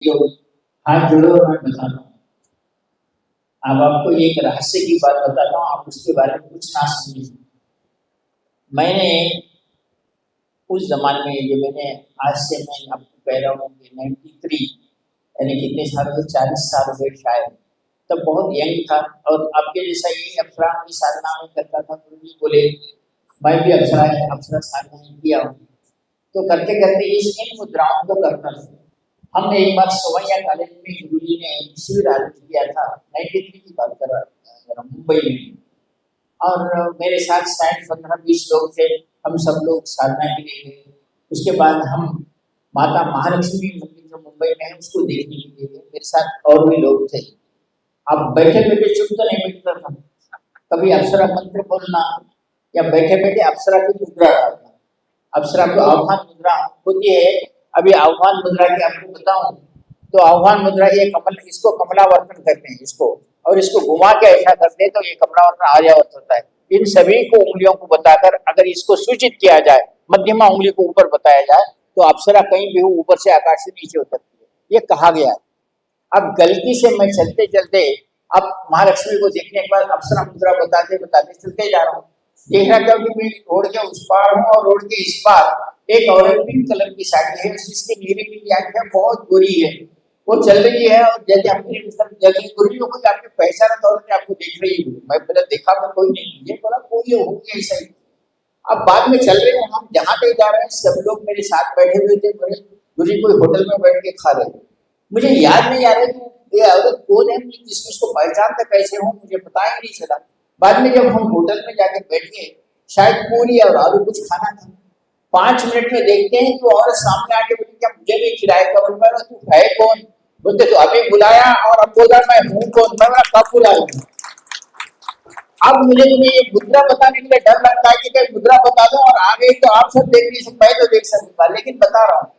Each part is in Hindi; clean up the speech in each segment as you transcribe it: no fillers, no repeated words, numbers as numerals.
जो हाथ जोड़ो और मैं बताता हूँ। अब आपको एक रहस्य की बात बताता हूँ, आप उसके बारे में कुछ ना समझिए। मैंने उस जमाने में, जो मैंने आज से मैं आपको कह रहा हूँ कि 93 यानी कितने साल हुए, 40 साल हुए शायद, तब बहुत यंग था और आपके जैसा ही अप्सरा की साधना में करता था। गुरु जी बोले मैं भी अप्सरा साधना किया हूँ, तो करते करते इन मुद्राओं को करता था। हमने एक बार सोमैया कॉलेज में गुरु जी ने शिविर आयोजित किया था, 93 की बात कर रहा मुंबई में, और मेरे साथ शायद 15-20 लोग थे। हम सब लोग साधना के लिए गए। उसके बाद हम माता महालक्ष्मी मंदिर जो मुंबई में है उसको देखने के लिए गए। मेरे साथ और भी लोग थे। अब बैठे बैठे चुप तो नहीं बैठता था, कभी अप्सरा मंत्र बोलना या बैठे बैठे अप्सरा की मुद्रा डालना। अप्सरा को आह्वान मुद्रा होती है। अभी आह्वान मुद्रा की आपको बताऊं तो आह्वान मुद्रा ये कमल, इसको कमलावर्तन करते हैं इसको, और इसको घुमा के ऐसा करते हैं तो ये कमलावर्तन आर्यावर्त होता है। इन सभी को उंगलियों को बताकर अगर इसको सूचित किया जाए, मध्यमा उंगली को ऊपर बताया जाए, तो अप्सरा कहीं भी हो ऊपर से आकाश से नीचे उतरती है, ये कहा गया है। अब गलती से मैं चलते चलते अब महालक्ष्मी को देखने के बाद अप्सरा मुद्रा बताते बताते चलते जा रहा हूँ। देख रहा था कि मैं रोड के उस पार हूँ और रोड के इस पार एक औरत पिंक कलर की साड़ी है, जिसकी नीली नीली आंखें है, बहुत गोरी है, वो चल रही है और जैसे अपनी जल्दी गुरु जी को आपने पहचाना तो औरत आपको देख रही है। मैं पहले देखा मैं कोई नहीं, ये बोला कोई होगी ऐसा ही। अब बाद में चल रहे हैं, हम जहाँ पे जा रहे हैं सब लोग मेरे साथ बैठे हुए थे, बोले गुरु जी कोई होटल में बैठ के खा रहे थे। मुझे याद नहीं आ रहा कि ये औरत कौन है, मुझे किसको पहचानता कैसे हूँ मुझे पता ही नहीं चला। बाद में जब हम होटल में जाके बैठे, शायद पूरी और आलू कुछ खाना था, 5 मिनट में देखते हैं तो औरत सामने आके बोली क्या मुझे भी खिलाए, कब मैं तू है कौन, बोलते तो अभी बुलाया और अब बोल रहा मैं हूँ कौन, मैं कब बुलाऊं। अब मुझे तुम्हें ये मुद्रा बताने के लिए डर लगता है कि कहीं मुद्रा बता दो और आ गई तो आप सब देख नहीं सकते, मैं तो देख सकूंगा, लेकिन बता रहा हूँ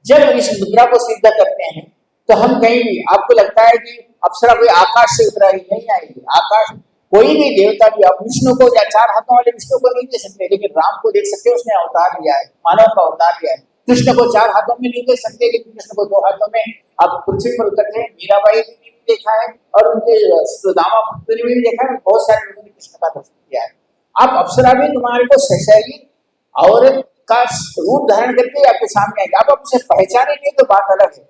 जब इस मुद्रा को सिद्ध करते हैं तो हम कहीं भी, आपको लगता है कि अप्सरा कोई आकाश से उतरा ही नहीं आएगी, आकाश कोई भी देवता भी, आप विष्णु को या 4 हाथों वाले विष्णु को नहीं दे सकते, लेकिन राम को देख सकते, उसने अवतार लिया है, मानव का अवतार लिया है। कृष्ण को 4 हाथों में नहीं देख सकते, लेकिन कृष्ण को 2 हाथों में आप पृथ्वी पर उतरते हैं। मीराबाई ने भी देखा है और उनके सुदामा पुत्री ने भी देखा है, बहुत सारे लोगों ने कृष्ण का दर्शन किया है। आप अप्सरा भी तुम्हारे को सशरीर औरत का रूप धारण करके आपके सामने आएगी, आप उसे पहचानेंगे तो बात अलग है।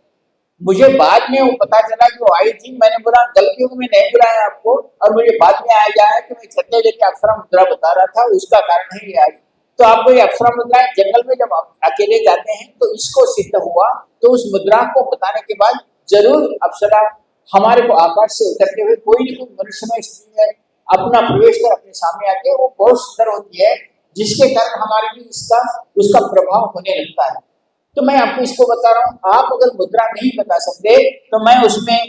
मुझे बाद में वो पता चला कि वो आई थी, मैंने बोला गलतियों में नहीं बुलाया आपको, और मुझे बाद में आया गया है कि मैं छत्ते लेके अप्सरा मुद्रा बता रहा था, उसका कारण है ये आई। तो आपको ये अप्सरा मुद्रा जंगल में जब आप अकेले जाते हैं तो इसको सिद्ध हुआ, तो उस मुद्रा को बताने के बाद जरूर अप्सरा हमारे को आकाश से उतरते हुए कोई ना कोई मनुष्य में स्त्री है अपना प्रवेश कर अपने सामने आती है, वो बहुत सुंदर होती है, जिसके कारण हमारे लिए इसका उसका प्रभाव होने लगता है। तो मैं आपको इसको बता रहा हूँ, आप अगर मुद्रा नहीं बता सकते तो मैं उसमें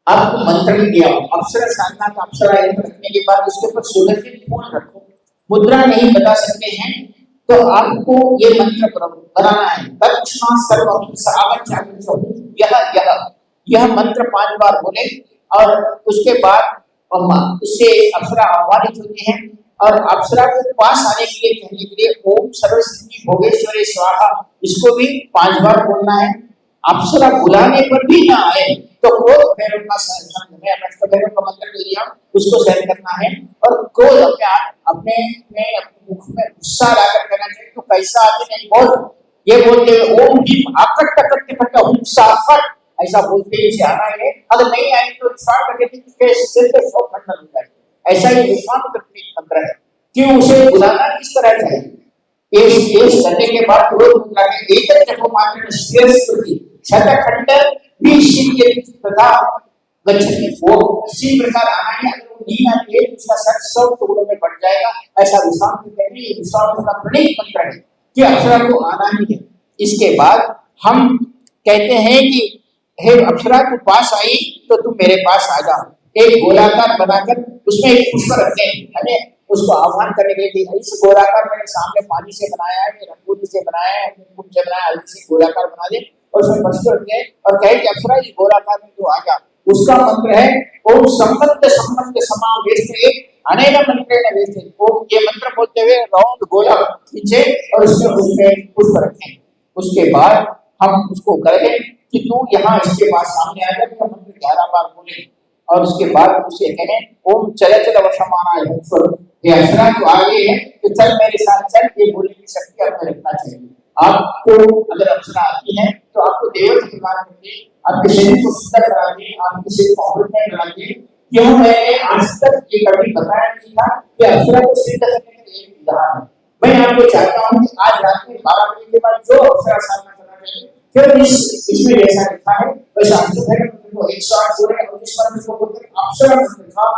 आपको मंत्र भी दिया हूँ, अप्सरा साधना का अप्सरा रखने के बाद उसके ऊपर सुगंधित फूल रखो। मुद्रा नहीं बता सकते हैं तो आपको ये मंत्र बनाना है, दक्षिणा सर्वम सावधान, यह मंत्र 5 बार बोले और उसके बाद उससे अप्सरा आह्वानित होती है, और अप्सरा को पास आने के लिए कहने के लिए ओम सर्वसिद्धि भोगेश्वरी स्वाहा, इसको भी 5 बार बोलना है। अप्सरा बुलाने पर भी ना आए तो क्रोध भैरव का सहन, मैं भैरव का मंत्र ले लिया, उसको सहन करना है, और क्रोध अपने मुख में गुस्सा लाकर करना चाहिए। तो कैसा आदमी नहीं बोल, ये बोलते हुए ओम भीम आकट टकट टकट हुम साफट, ऐसा बोलते ही आना है। अगर नहीं आए तो विश्वास करके कि सिर पे 100 खंडन हो जाए, ऐसा ही विश्वास करने का मंत्र है कि उसे बुलाना किस तरह चाहिए। पेश करने के बाद क्रोध मुद्रा के एक जगह मात्र स्तुति शतखंड भी शिव्य तथा गच्छति, वो इसी प्रकार आना है। अगर वो नहीं आती है उसका 100 टुकड़ों में बढ़ जाएगा, ऐसा विश्वास कहते हैं। ये विश्वास का प्रणीत मंत्र है कि अप्सरा को आना ही है। इसके बाद हम कहते हैं कि हे अप्सरा तू पास आई तो तू मेरे पास आ जा, एक गोलाकार बनाकर उसमें एक पुष्प रखते हैं, उसको आह्वान करने के लिए। इस गोलाकार मेरे सामने पानी से बनाया है, रंगोली से बनाया है, कुछ से बनाया, हल्दी से गोलाकार बना दे और उसमें पुष्प रखते हैं और कहे कि अप्सरा इस गोलाकार में तू आ जा। उसका मंत्र है ओम संबंध संबंध समावेश अनेक मंत्र ने वेस्ट, ओम ये मंत्र बोलते हुए राउंड गोला खींचे और उसमें पुष्प रखें। उसके बाद हम उसको कहें कि तू यहाँ इसके पास सामने आ जा, तो मंत्र 11 बार बोले और उसके बाद उसे कहें ओम चल चल वशमाना ये अप्सरा तो आगे है तो चल मेरे साथ चल, ये बोलने की शक्ति आपको रखना चाहिए। आपको अगर अप्सरा आती है तो आपको देवता की बात करके आपके शरीर को सुंदर करा के आपके शरीर को अमृतमय बना के, क्यों मैंने आज तक ये कभी बताया नहीं था कि अप्सरा को सिद्ध करने का एक विधान है। मैं आपको चाहता हूँ कि आज रात में 12 बजे के बाद जो अप्सरा साधना करना चाहिए, फिर इसमें जैसा लिखा है वैसा अष्टभैरव मंत्र को 108 बोले और इस मंत्र को बोलते हैं अप्सरा मंत्र का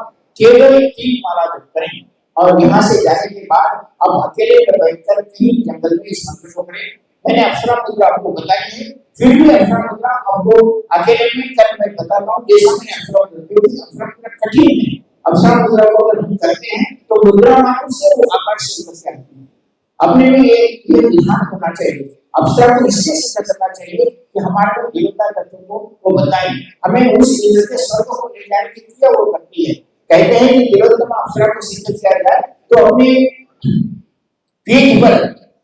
केवल 3 माला जप करें और यहाँ से जाने के बाद अब अकेले बैठकर कहीं जंगल में इस मंत्र को करें। मैंने अप्सरा मुद्रा आपको बताई है, फिर भी अप्सरा मुद्रा आपको अकेले में कर मैं बताता हूँ जैसा मैंने अप्सरा मुद्रा कठिन है। अप्सरा मुद्रा को अगर हम करते हैं तो मुद्रा मात्र से वो आकर्षित करते हैं। अपने में ये ध्यान होना चाहिए। अप्सरा को इससे सिद्ध करना चाहिए कि हमारे देवता तत्व को वो बताए, हमें उस इंद्र के स्वर्ग को ले जाने की क्रिया वो करती है। कहते हैं कि तिलोत्तमा अप्सरा को सिद्ध किया जाए तो अपने पीठ पर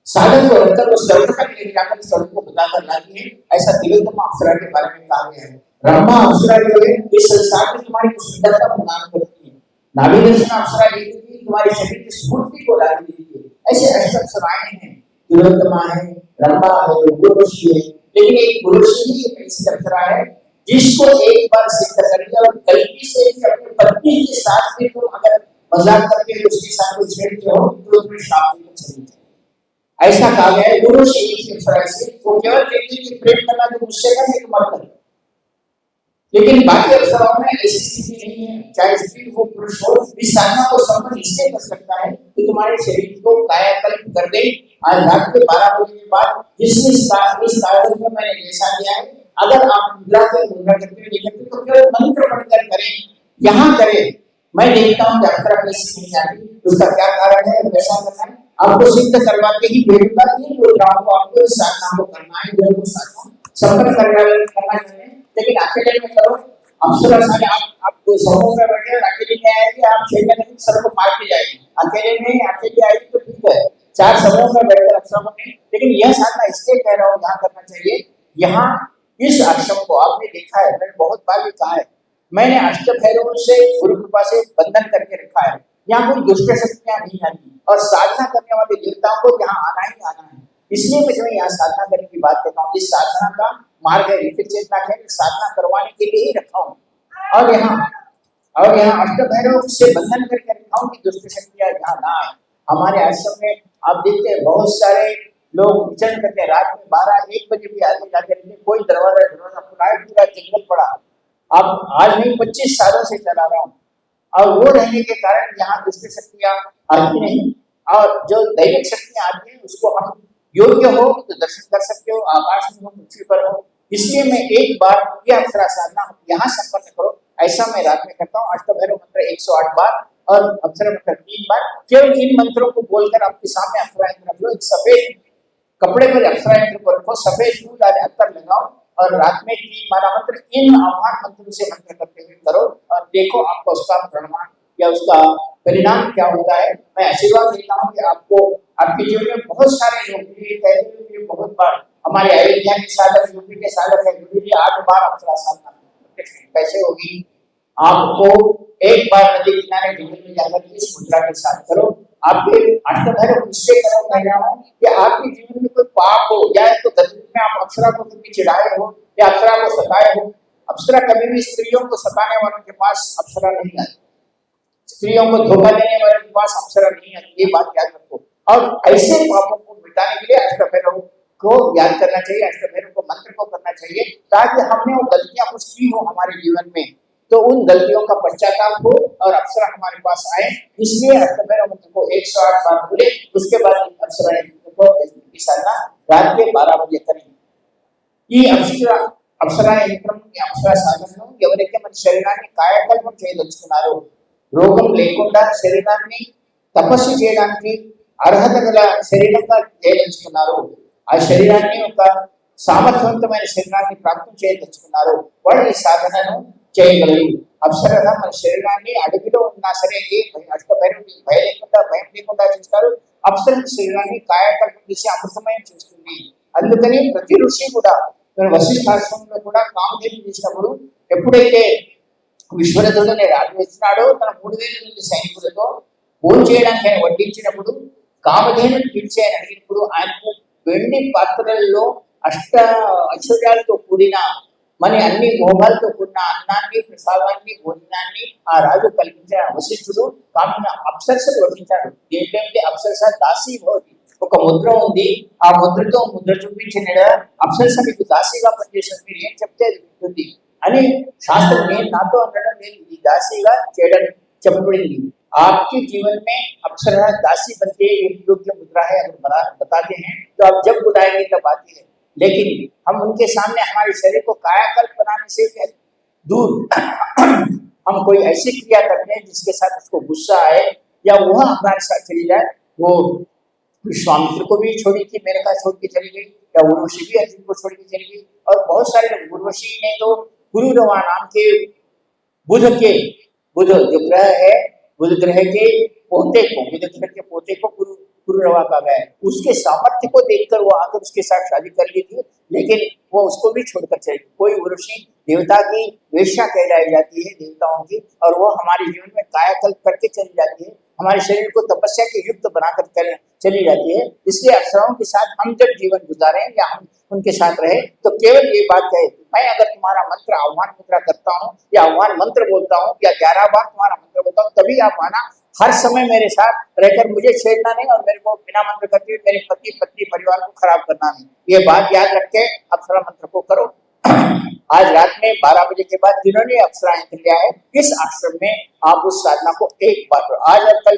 साधन को रखकर वो स्वर्ग तक ले जाकर स्वर्ग को बताकर लाती है। ऐसा तिलोत्तमा अप्सरा के बारे में कहा गया है। ब्रह्मा अप्सरा जो है इस संसार में तुम्हारी सुंदरता प्रदान करती है। नाभि दर्शन अप्सरा ये तुम्हारे शरीर की स्फूर्ति को ला देती है। ऐसे अष्ट अप्सराएं हैं, तिलोत्तमा है, ब्रह्मा है, गुरुषि है, लेकिन एक गुरुषि ही एक ऐसी अप्सरा है जिसको एक बार सिद्ध करके और गलती से अपनी पत्नी के साथ भी तुम अगर मजाक करके उसके साथ कुछ छेड़ते हो तो तुम्हें श्राप देकर चली जाए। ऐसा कहा गया है गुरुषि की अप्सरा से वो केवल कहती है कि प्रेम करना तो मुझसे कर एक मत कर, लेकिन बाकी अप्सराओं में ऐसी स्थिति नहीं है। चाहे स्त्री हो पुरुष हो, इस साधना को संपन्न इसलिए कर सकता है कि तुम्हारे शरीर को कायाकल्प कर दे। आज रात के 12 बजे के बाद इस कार्यक्रम में मैंने जैसा दिया है, अगर आप मुद्रा करते हुए देखते तो केवल मंत्र पढ़कर करें, यहाँ करें। मैं देखता हूँ कि अप्सरा कैसी नहीं आती, उसका क्या कारण है, कैसा करना है, आपको सिद्ध करवा के ही भेजूंगा। इन मुद्राओं को आपको इस साधना को करना है, जो साधना संपन्न करना चाहिए, लेकिन अकेले में करो। अप्सरा सारे आपको समूह में बैठे अकेले में आएगी, आप 6 महीने सबको मार के जाएगी। अकेले में अकेले आएगी तो ठीक है, 4 समूह में बैठकर अप्सरा बने, लेकिन यह साधना इसलिए कह रहा हूँ यहाँ करना चाहिए। यहाँ इस आश्रम को आपने देखा है, मैंने बहुत बार भी कहा है, मैंने अष्टभैरव से गुरु कृपा से बंधन करके रखा है। यहाँ कोई दुष्ट शक्तियां नहीं आती और साधना करने वाले देवताओं को यहाँ आना ही आना है। इसलिए मैं जो यहाँ साधना करने की बात कहता हूँ, इस साधना का मार्ग है, विकट चेतना है, साधना करवाने के लिए ही रखा हूँ। और यहाँ अष्टभैरव से बंधन करके रखा हूँ कि दुष्ट शक्तियां यहाँ ना आए। हमारे आश्रम में आप देखते हैं बहुत सारे लोग विचरण करते हैं, रात में 12-1 बजे भी आते जाते रहते, कोई दरवाजा खुला है, पूरा जंगल पड़ा। अब आज नहीं 25 सालों से चला रहा हूँ, और वो रहने के कारण यहाँ दुष्ट शक्तियां आती नहीं, और जो दैविक शक्तियां आती हैं उसको हम योग्य हो तो दर्शन कर सकते हो, आकाश में हो, पृथ्वी पर हो। इसलिए मैं एक बार यह अप्सरा साधना यहाँ संपन्न करो, ऐसा मैं रात में करता हूँ। अष्टभैरव मंत्र 108 बार और अप्सरा मंत्र 3 बार। केवल इन मंत्रों को बोलकर आपके सामने अप्सरा यंत्र रख लो, एक सफेद कपड़े पर अप्सरा यंत्र को रखो, सफेद फूल अत्तर लगाओ और रात में 3 माला मंत्र इन आह्वान मंत्रों से मंत्र करते हुए करो और देखो आपको उसका परिणाम या उसका परिणाम क्या होता है। मैं आशीर्वाद देता हूँ कि आपको आपके जीवन में बहुत सारे लोग कहते हैं, बहुत बार हमारे अयोध्या के साधक, यूपी के साधक है, 8 बार अप्सरा साधना कैसे होगी। आपको एक बार नदी किनारे जंगल में जाकर इस मुद्रा के साथ करो। आपके अष्टभैरव निश्चय करो, कह रहा हूँ कि आपके जीवन में कोई पाप हो या तो गलती में आप अप्सरा को कभी चिढ़ाए हो या अप्सरा को सताए हो। अप्सरा कभी भी स्त्रियों को सताने वालों के पास अप्सरा नहीं आती, स्त्रियों को धोखा देने वालों के पास अप्सरा नहीं आती, ये बात याद रखो। और ऐसे पापों को मिटाने के लिए अष्टभैरव को याद करना चाहिए, अष्टभैरव को मंत्र को करना चाहिए, ताकि हमने वो गलतियां कुछ की हो हमारे जीवन में तो उन गलतियों का पश्चाताप हो और अप्सरा हमारे पास आए। इसलिए अष्टभैरव मंत्र को 108 बार बोले, उसके बाद अप्सरा को की साधना रात के 12 बजे करें। ఈ అప్సరా యంత్రం అప్సరా సాధనను ఎవరైతే మన శరీరాన్ని కాయకల్పం చేయదలుచుకున్నారో, రోగం లేకుండా శరీరాన్ని తపస్సు చేయడానికి అర్హత గల శరీరంగా చేయదలుచుకున్నారో, ఆ శరీరాన్ని ఒక సామర్థ్యవంతమైన శరీరాన్ని ప్రాప్తం చేయదలుచుకున్నారో వాళ్ళు ఈ సాధనను చేయగలరు। అప్సరగా మన శరీరాన్ని అడుగులో ఉన్నా సరే ఏ అష్టభైరవుడి భయం లేకుండా చేస్తారు। అప్సర శరీరాన్ని కాయకల్పం చేసి అమృతమయం చేస్తుంది। అందుకని ప్రతి ఋషి కూడా వశిష్ఠాశ్రమంలో కూడా కామధేను చేసినప్పుడు ఎప్పుడైతే విశ్వరథుడనే రాజు వచ్చినాడో తన 3000 మంది సైనికులతో భోజనం చేయడానికి ఆయన వడ్డించినప్పుడు కామధేను పిలిచి ఆయన అడిగినప్పుడు ఆయనకు వెండి పాత్రల్లో ఐశ్వర్యాలతో కూడిన మరి అన్ని భోగాలతో కూడిన అన్నాన్ని ప్రసాదాన్ని భోజనాన్ని ఆ రాజు కల్పించిన వశిష్ఠుడు కామిన అప్సరసలు వడ్డించాడు. ఏంటంటే అప్సరస దాసీ భవతి, ఒక ముద్ర ఉంది, ఆ ముద్రతో ముద్ర చూపించిన అప్సరస మీకు దాసీగా పనిచేస్తుంది, మీరు ఏం చెప్తే అది ఉంటుంది అని శాస్త్రం నేను నాతో అనడం నేను ఈ దాసీగా చేయడం చెప్పబడింది. आपके जीवन में अप्सरा दासी बनके एक योग्य मुद्रा है, अगर बताते हैं तो आप जब बुलाएंगे तब आती है, लेकिन हम उनके सामने हमारे शरीर को कायाकल्प बनाने से दूर हम कोई ऐसी क्रिया करते हैं जिसके साथ उसको गुस्सा आए या वह हमारे साथ चली जाए। वो विश्वामित्र को भी छोड़ी थी, मेनका छोड़ के चली गई, या उर्वशी भी अर्जुन को छोड़ के चली गई, और बहुत सारे लोग। उर्वशी ने तो पुरुरवा नाम के बुध जो ग्रह है, बुध ग्रह के पोते को, बुध ग्रह के पोते को पुरुरवा कहा गया है। उसके सामर्थ्य को देखकर वो आकर उसके साथ शादी कर ली थी, लेकिन वो उसको भी छोड़कर चली। कोई उर्वशी देवता की वेश्या कहलाई जाती है, देवताओं की, और वो हमारे जीवन में कायाकल्प करके चली जाती है, हमारे शरीर को तपस्या के युक्त बनाकर चली जाती है। इसलिए अप्सराओं के साथ हम जब जीवन गुजारें या हम उनके साथ रहे तो केवल ये बात कहे, मैं अगर तुम्हारा मंत्र आह्वान मुद्रा करता हूँ या आह्वान मंत्र बोलता हूँ या 11 बार तुम्हारा मंत्र बोलता हूँ, तभी आप आना। हर समय मेरे साथ रहकर मुझे छेड़ना नहीं और मेरे को बिना मंत्र करते हुए मेरे पति पत्नी परिवार को खराब करना नहीं। ये बात याद रख के अप्सरा मंत्र को करो। आज रात में 12 बजे के बाद जिन्होंने अप्सरा यंत्र लिया है, इस आश्रम में आप उस साधना को एक बार करो। आज और कल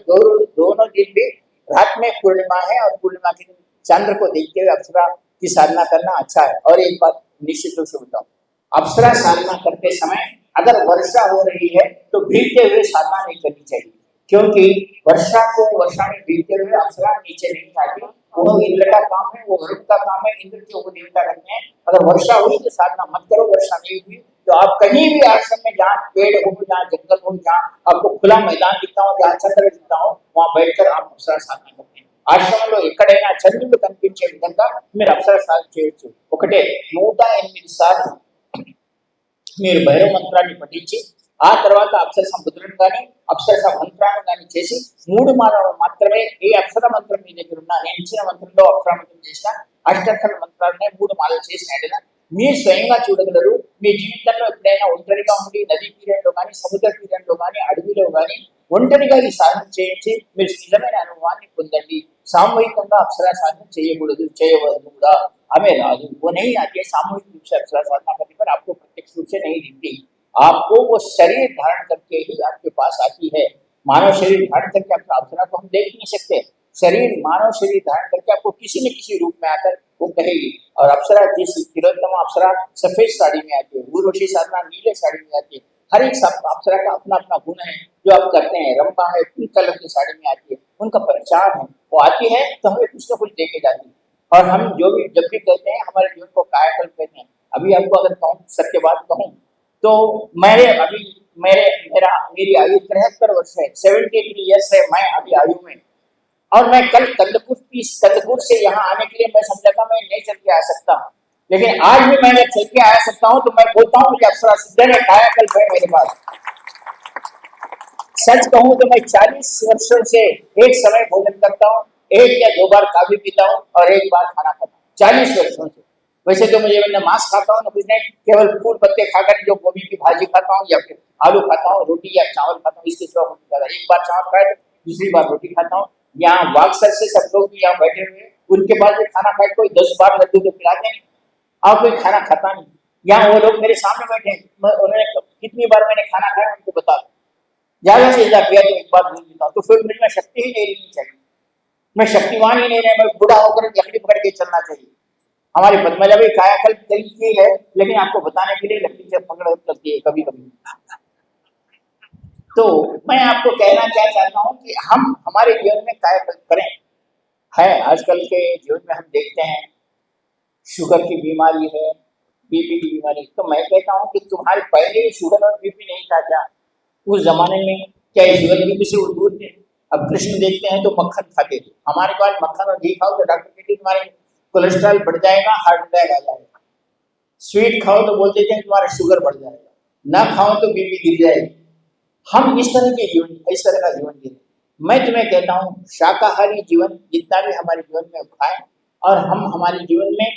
दोनों दिन भी रात में पूर्णिमा है, और पूर्णिमा के दिन चंद्र को देखते हुए अप्सरा की साधना करना अच्छा है। और एक बात निश्चित रूप से बताऊं, अप्सरा साधना करते समय अगर वर्षा हो रही है तो भीगते हुए साधना नहीं करनी चाहिए, क्योंकि वर्षा में भीगते हुए अप्सरा नीचे नहीं आती। वो इंद्र का काम है, वो वरुण का काम है, इंद्र के वो देवता करते हैं। अगर वर्षा हुई तो साधना मत करो, वर्षा नहीं हुई तो आप कहीं भी आश्रम में जहाँ पेड़ हो, जहाँ जंगल हो, जहाँ आपको खुला मैदान दिखता हो, जहाँ चंद्र दिखता हो, वहाँ बैठकर आप अप्सरा साधना करते हैं। ఆశ్రమంలో ఎక్కడైనా చంద్రుడు కనిపించే విధంగా మీరు అప్సర సాధన చేయొచ్చు. ఒకటే 108 సార్లు మీరు భైరవ మంత్రాన్ని పఠించి ఆ తర్వాత అప్సరస ముద్రను కానీ అప్సరస మంత్రాన్ని కానీ చేసి 3 మాలలు మాత్రమే ఈ అప్సర మంత్రం మీ దగ్గర ఉన్న నేను ఇచ్చిన మంత్రంలో అప్సర మంత్రం చేసిన అష్టాక్షర మంత్రాన్ని 3 మాలలు చేసినట్లుగా మీరు స్వయంగా చూడగలరు. మీ జీవితంలో ఎప్పుడైనా ఒంటరిగా ఉండి నదీ తీరంలో కానీ సముద్ర తీరంలో కానీ అడవిలో కానీ ఒంటరిగా ఈ సాధన చేయించి మీరు నిజమైన అనుభవాన్ని పొందండి. सामूहिक अप्सरा साधना చేయవద్దు కూడా हमें राजू वो नहीं आती है। सामूहिक रूप से अप्सरा साधना करने पर आपको प्रत्यक्ष रूप से नहीं दिखती, आपको वो शरीर धारण करके ही आपके पास आती है। मानव शरीर धारण करके अप्सरा को हम देख नहीं सकते, शरीर मानव शरीर धारण करके आपको किसी न किसी रूप में आकर वो कहेगी। और अप्सरा जिस तिलोत्तमा अप्सरा सफेद साड़ी में आती है, उर्वशी साधना नीले साड़ी में आती है। हर एक अप्सरा का अपना अपना गुण है जो आप करते हैं। रंभा है पिंक कलर की साड़ी में आती है, उनका पहचान है, वो आती है तो हमें कुछ न कुछ देके जाती है। और हम जब भी कहते हैं हमारे जीवन को कायाकल्प कहते हैं। अभी आपको अगर कहूँ सत्य बात कहूँ तो मेरी आयु 73 वर्ष है, 73 ईयर्स है मैं अभी आयु में। और मैं कल कंदपुर से यहाँ आने के लिए मैं समझा था मैं नहीं चल के आ सकता, लेकिन आज भी मैं चल के आ सकता हूँ तो मैं बोलता हूँ मुझे अप्सरा सिद्ध है, कायाकल्प है मेरे पास। सच कहूँ तो मैं 40 वर्षों से एक समय भोजन करता हूँ, 1 या 2 बार काफी पीता हूँ और 1 बार खाना खाता हूँ 40 वर्षों से। वैसे तो मैं मांस खाता हूँ, केवल फूल पत्ते खाकर जो गोभी की भाजी खाता हूँ या फिर आलू खाता हूँ, रोटी या चावल खाता हूँ, इसके सिवा कुछ खाता। 1 बार चावल खाए तो दूसरी बार रोटी खाता हूँ। यहाँ वाक्सर से सब लोग यहाँ बैठे हुए उनके पास भी खाना खाए, कोई 10 बार लड्डू तो खिलाते नहीं और कोई खाना खाता नहीं। यहाँ वो लोग मेरे सामने बैठे हैं, उन्होंने कितनी बार मैंने खाना खाया उनको बता दो, ज्यादा से ज्यादा किया तो 1 बार भूल देता हूँ, तो फिर मुझ में शक्ति ही नहीं रहनी चाहिए, मैं शक्तिवान ही नहीं रहे, मैं बूढ़ा होकर लकड़ी पकड़ के चलना चाहिए। हमारी पद्मजा भी कायाकल्प तरीके है, लेकिन आपको बताने के लिए लकड़ी से पकड़ चलती है कभी कभी। तो मैं आपको कहना क्या चाहता हूँ कि हम हमारे जीवन में कायाकल्प करें। है आजकल के जीवन में हम देखते हैं शुगर की बीमारी है, बीपी की बीमारी, तो मैं कहता हूँ कि तुम्हारे पहले शुगर और बीपी नहीं था क्या? उस जमाने में क्या शुगर बीपी से वो दूर थे? अब कृष्ण देखते हैं तो मक्खन खाते थे, हमारे पास मक्खन और घी खाओ तो डॉक्टर कहते तुम्हारे कोलेस्ट्रॉल बढ़ जाएगा, हार्ट अटैक आ जाएगा। स्वीट खाओ तो बोलते थे तुम्हारा शुगर बढ़ जाएगा, ना खाओ तो बीपी गिर जाएगी। हम इस तरह का जीवन जीते। मैं तुम्हें कहता हूँ शाकाहारी जीवन जितना भी हमारे जीवन में खाएं, और हम हमारे जीवन में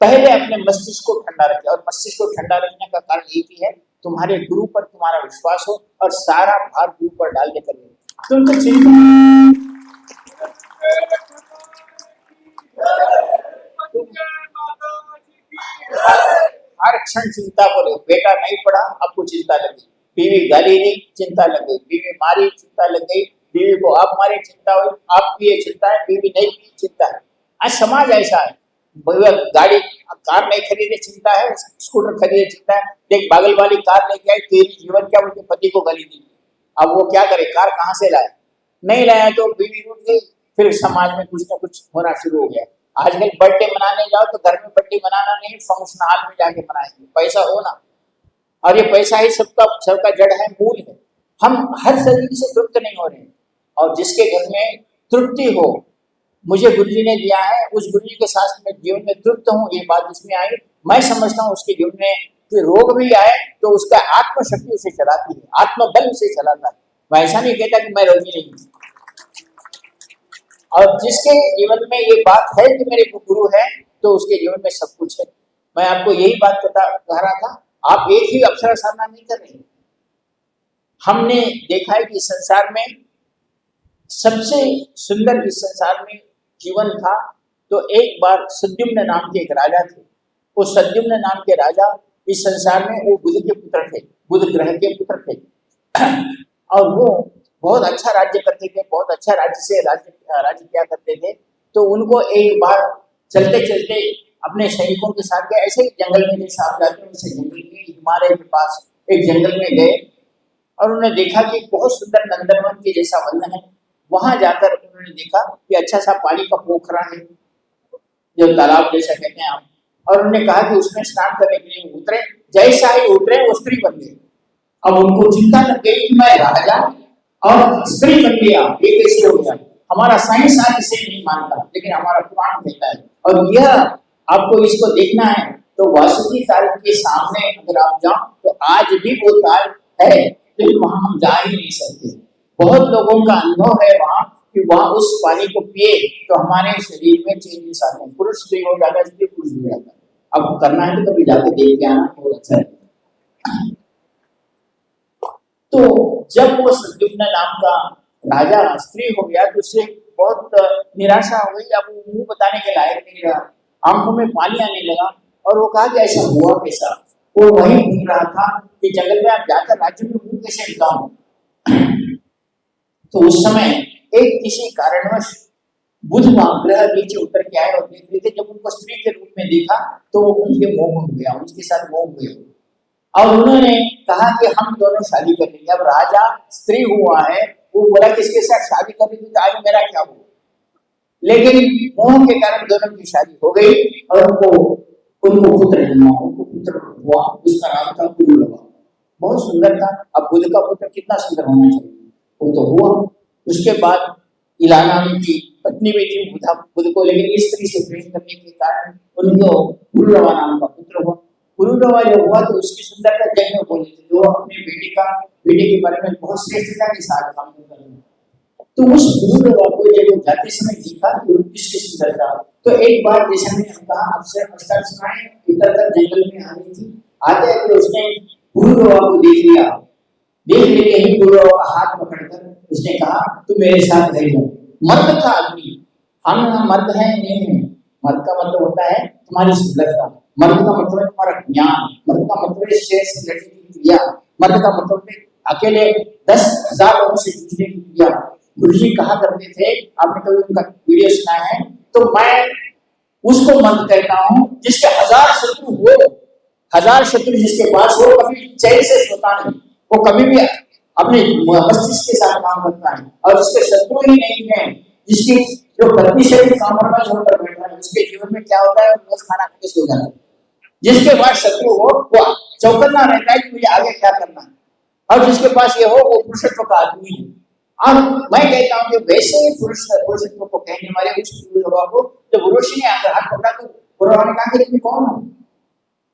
पहले अपने मस्तिष्क को ठंडा रखें, और मस्तिष्क को ठंडा रखने का कारण ये भी है तुम्हारे गुरु पर तुम्हारा विश्वास हो और सारा भार गुरु पर डाल देकर तुम तो चिंता हर क्षण चिंता करो। बेटा नहीं पढ़ा, आपको चिंता लगी, बीवी गाली दी, चिंता लग गई, बीवी मारी, चिंता लग गई, बीवी को आप मारे, चिंता हुई, आपकी ये चिंता है, बीवी नहीं की चिंता है। आज समाज ऐसा है, गाड़ी कार नहीं खरीदे चिंता है, स्कूटर खरीदे चिंता है। देख बागल वाली कार लेके आई, तेरी जीवन क्या, उनके पति को गाली दी। अब वो क्या करे, कार कहाँ से लाए, नहीं लाया तो बीवी रूठ गई, फिर समाज में कुछ ना कुछ होना शुरू हो गया। आजकल बर्थडे मनाने जाओ तो घर में बर्थडे मनाना नहीं, फंक्शन हॉल में जाके मनाएंगे, पैसा हो ना, और ये पैसा ही सबका जड़ है, मूल है। हम हर तरीके से तृप्त नहीं हो रहे, और जिसके घर में तृप्ति हो, मुझे गुरुजी ने दिया है, उस गुरुजी के साथ मैं जीवन में तृप्त हूँ, ये बात जिसमें आई, मैं समझता हूँ उसके जीवन में कि रोग भी आए तो उसका आत्मशक्ति उसे चलाती है, आत्मबल उसे चलाता है। मैं ऐसा नहीं कहता कि मैं रोगी नहीं हूँ, और जिसके जीवन में ये बात है कि मेरे गुरु है तो उसके जीवन में सब कुछ है। मैं आपको यही बात कह रहा था, आप एक ही अवसर सामना नहीं कर रहे। हमने देखा है कि संसार में सबसे सुंदर इस संसार में जीवन था, तो एक बार सद्युम्न नाम के एक राजा थे। वो सद्युम्न नाम के राजा इस संसार में वो बुध के पुत्र थे, बुध ग्रह के पुत्र थे, और वो बहुत अच्छा राज्य करते थे, बहुत अच्छा राज्य क्या करते थे। तो उनको एक बार चलते चलते अपने सैनिकों के साथ गए, ऐसे ही जंगल में जैसे आप जाते हैं उसे जंगल में, हिमालय के पास एक जंगल में गए, और उन्होंने देखा कि बहुत सुंदर नंदनवन के जैसा वन है। वहां जाकर उन्होंने देखा कि अच्छा सा पानी का पोखरा है, जो तालाब जैसा कहते हैं आप, और उन्होंने कहा कि उसमें स्नान करने के लिए उतरे। जैसा ही उतरे वो स्त्री बन गई। अब उनको चिंता लग गई कि मैं राजा और स्त्री बन गया, ये कैसे हो गया। हमारा साइंस आज इसे नहीं मानता, लेकिन हमारा पुराण कहता है, और यह आपको इसको देखना है तो वासुकी ताल के सामने अगर आप जाओ तो आज भी वो ताल है, लेकिन वहां हम जा ही नहीं सकते। बहुत लोगों का अनुभव है वहां कि वहां उस पानी को पिए तो हमारे शरीर में चेंजेस आते हैं, पुरुष स्त्री हो जाता है, स्त्री पुरुष हो जाता है। अब करना है तो कभी जाके देख के आना, बहुत अच्छा है। तो जब वो सद्युम्न नाम का राजा स्त्री हो गया तो उससे बहुत निराशा हो गई। अब वो मुंह बताने के लायक नहीं रहा, आंखों में पानी आने लगा, और वो कहा कि ऐसा हुआ कैसा। वो वही घूम रहा था कि जंगल में आप जाकर राज्य में मुंह कैसे बताऊं। तो उस समय एक किसी कारणवश बुध ग्रह नीचे उतर के आए और देख रहे थे। जब उनको स्त्री के रूप में देखा तो वो उनके मोह हो गया, उनके साथ मोह हो गया, और उन्होंने कहा कि हम दोनों शादी कर लेंगे। अब राजा स्त्री हुआ है, वो बोला किसके साथ शादी कर लेंगे तो आगे मेरा क्या हुआ, लेकिन मोह के कारण दोनों की शादी हो गई, और उनको पुत्र जन्मा, उनको पुत्र हुआ, उसका नाम था पुरुरवा। बहुत सुंदर था। अब बुध का पुत्र कितना सुंदर होना चाहिए, वो तो हुआ। उसके बाद इलाना की पत्नी भी थी बुध को, लेकिन इस स्त्री से प्रेम करने के कारण उनको पुरुरवा नाम का पुत्र हुआ। पुरुरवा जब हुआ तो उसकी सुंदरता जग में बोली थी, जो अपने बेटे के बारे में बहुत श्रेष्ठता के साथ काम कर रहे हैं। तो उस पुरुरवा को जब जाते समय देखा तो उसकी सुंदरता, तो एक बार जैसे मैंने कहा अवसर सुनाए, इधर तक जंगल में आ रही थी, आते हुए उसने पुरुरवा को देख लिया। देख लेके ही पुरुरवा का हाथ पकड़कर उसने कहा तू मेरे साथ रह जा। मर्द था आदमी, हम मर्द है नहीं है। मर्द का मतलब होता है तुम्हारी सुंदरता, मर्द का मतलब है तुम्हारा ज्ञान, मर्द का मतलब है श्रेष्ठ लड़की की क्रिया, मर्द का मतलब है अकेले 10,000 लोगों से जूझने की क्रिया। गुरुजी कहा करते थे, आपने कभी उनका वीडियो सुना है, तो मैं उसको मर्द कहता हूँ जिसके 1000 शत्रु हो, 1000 शत्रु जिसके पास हो, कभी चैन से सोता नहीं, वो कभी भी अपने मस्तिष्क के साथ काम करता है, और जिसके शत्रु ही नहीं है, जिसकी जो पत्नी से भी कॉम्प्रोमाइज होकर बैठा है, उसके जीवन में क्या होता है, रोज खाना खाके सो जाता है। जिसके पास शत्रु हो वो चौकन्ना रहता है कि मुझे आगे क्या करना है, और जिसके पास ये हो वो पुरुषत्व का आदमी है। और मैं कहता हूँ कि वैसे ही पुरुषत्व को कहने वाले उस पुरुरवा को जब उर्वशी ने आकर हाथ पकड़ा तो पुरवा ने कहा कि तुम कौन हो?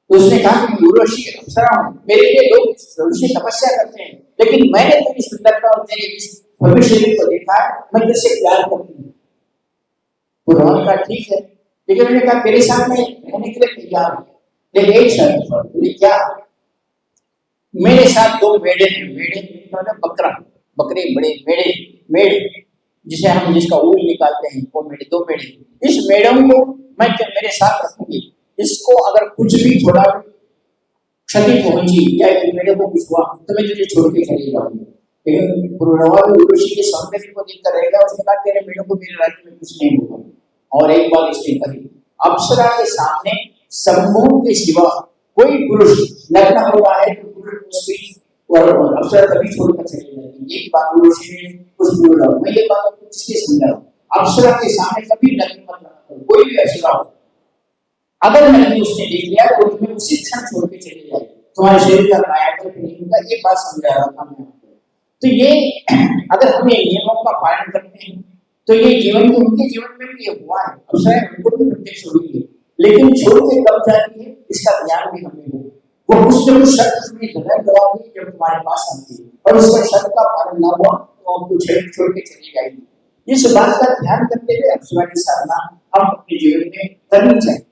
तो उसने कहा कि मैं उर्वशी अप्सरा हूँ, मेरे लिए लोग ऋषि तपस्या करते हैं, लेकिन मैंने तेरी सुंदरता और तेरे इस भव्य शरीर को देखा है, मैं तुझसे प्यार करती हूँ। पुरवा ने कहा ठीक है, लेकिन उन्होंने कहा तेरे सामने रहने के लिए तैयार हूँ, लेकिन एक शर्त पर। बोले क्या? मेरे साथ दो मेढ़े हैं, मेढ़े मतलब बकरा, बकरे बड़े मेढ़े, मेढ़ जिसे हम जिसका ऊन निकालते हैं वो मेढ़े, दो मेढ़े, इस मेढ़ों को मैं मेरे साथ रखूंगी, इसको अगर कुछ भी थोड़ा क्षति पहुंची या मेढ़े को कुछ हुआ तो मैं तुझे छोड़ के चली जाऊंगी। लेकिन पुरवा ऋषि के सौंदर्य को देखकर रहेगा, उसने कहा तेरे मेढ़ों को मेरे राज्य में कुछ नहीं होगा। और एक बात इसने कही, अप्सरा के सामने सम्मोह के सिवा कोई पुरुष नग्न होता है तो पुरुष उसकी और अप्सरा कभी छोड़कर चली जाती है। एक बात ऋषि ने उस बोला, मैं ये बात आपको किसके समझा, अप्सरा के सामने कभी नग्न मत रहना, कोई भी अप्सरा हो, अगर नग्न उसने देख लिया तो तुम्हें उसी क्षण छोड़ के चली जाए, तुम्हारे शरीर का कायाकल्प नहीं होगा। ये बात समझा रहा था मैं आपको। तो ये अगर हम ये नियमों का पालन करते हैं तो ये जीवन के उनके जीवन में भी ये हुआ है, अप्सराएं उनको भी प्रत्यक्ष हुई है, लेकिन छोड़ के कब जाती है इसका ध्यान भी हमें हो। वो कुछ न कुछ शर्त तुम्हें जगह कराती जब तुम्हारे पास आती है, और उस शर्त का पालन न हुआ तो आपको छोड़ के चली जाएगी। इस बात का ध्यान करते हुए अप्सरा की साधना हम अपने जीवन में करनी चाहिए।